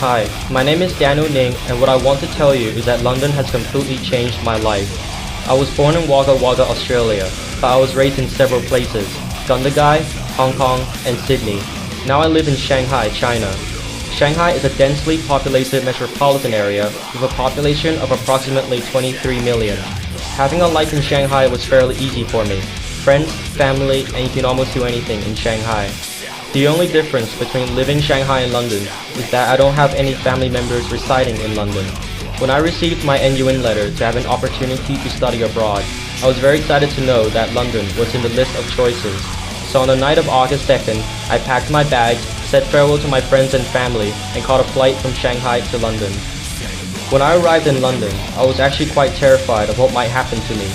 Hi, my name is Daniel Ning, and what I want to tell you is that London has completely changed my life. I was born in Wagga Wagga, Australia, but I was raised in several places: Gundagai, Hong Kong, and Sydney. Now I live in Shanghai, China. Shanghai is a densely populated metropolitan area with a population of approximately 23 million. Having a life in Shanghai was fairly easy for me. Friends, family, and you can almost do anything in Shanghai. The only difference between living Shanghai and London is that I don't have any family members residing in London. When I received my NUN letter to have an opportunity to study abroad, I was very excited to know that London was in the list of choices. So on the night of August 2nd, I packed my bags, said farewell to my friends and family, and caught a flight from Shanghai to London. When I arrived in London, I was actually quite terrified of what might happen to me.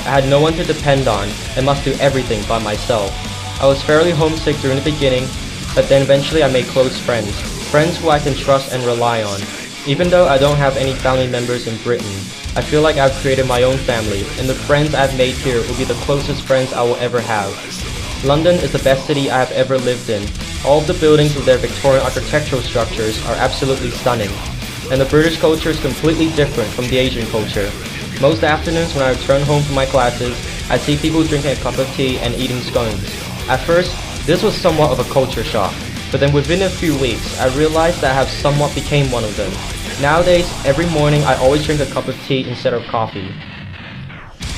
I had no one to depend on and must do everything by myself. I was fairly homesick during the beginning, but then eventually I made close friends who I can trust and rely on. Even though I don't have any family members in Britain, I feel like I've created my own family, and the friends I've made here will be the closest friends I will ever have. London is the best city I have ever lived in. All of the buildings with their Victorian architectural structures are absolutely stunning, and the British culture is completely different from the Asian culture. Most afternoons when I return home from my classes, I see people drinking a cup of tea and eating scones. At first, this was somewhat of a culture shock, but then within a few weeks, I realized that I have somewhat became one of them. Nowadays, every morning I always drink a cup of tea instead of coffee.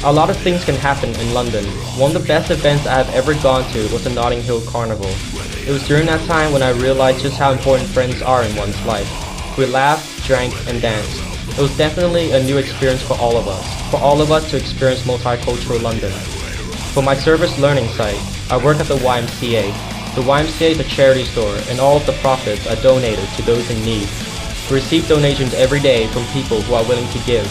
A lot of things can happen in London. One of the best events I have ever gone to was the Notting Hill Carnival. It was during that time when I realized just how important friends are in one's life. We laughed, drank, and danced. It was definitely a new experience for all of us to experience multicultural London. For my service learning site, I work at the YMCA. The YMCA is a charity store, and all of the profits are donated to those in need. We receive donations every day from people who are willing to give.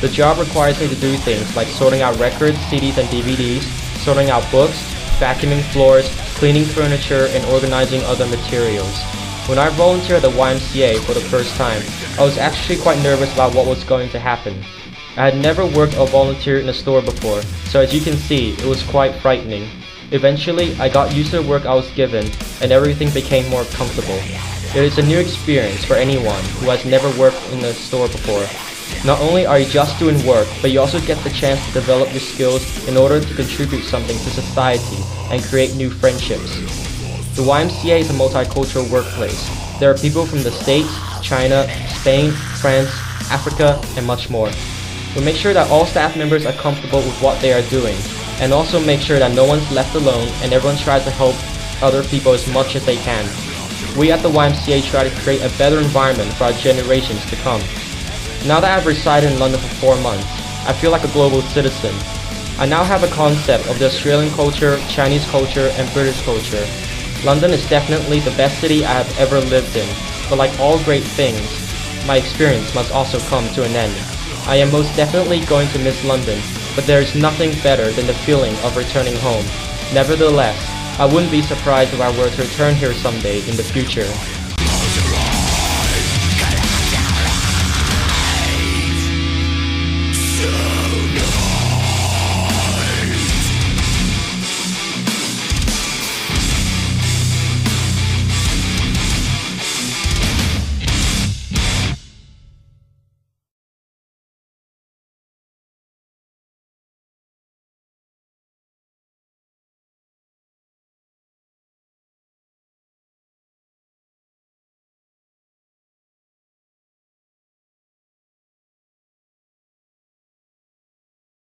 The job requires me to do things like sorting out records, CDs, and DVDs, sorting out books, vacuuming floors, cleaning furniture, and organizing other materials. When I volunteered at the YMCA for the first time, I was actually quite nervous about what was going to happen. I had never worked or volunteered in a store before, so as you can see, it was quite frightening. Eventually, I got used to the work I was given, and everything became more comfortable. It is a new experience for anyone who has never worked in a store before. Not only are you just doing work, but you also get the chance to develop your skills in order to contribute something to society and create new friendships. The YMCA is a multicultural workplace. There are people from the States, China, Spain, France, Africa, and much more. We make sure that all staff members are comfortable with what they are doing, and also make sure that no one's left alone and everyone tries to help other people as much as they can. We at the YMCA try to create a better environment for our generations to come. Now that I've resided in London for 4 months, I feel like a global citizen. I now have a concept of the Australian culture, Chinese culture, and British culture. London is definitely the best city I have ever lived in, but like all great things, my experience must also come to an end. I am most definitely going to miss London, but there is nothing better than the feeling of returning home. Nevertheless, I wouldn't be surprised if I were to return here someday in the future.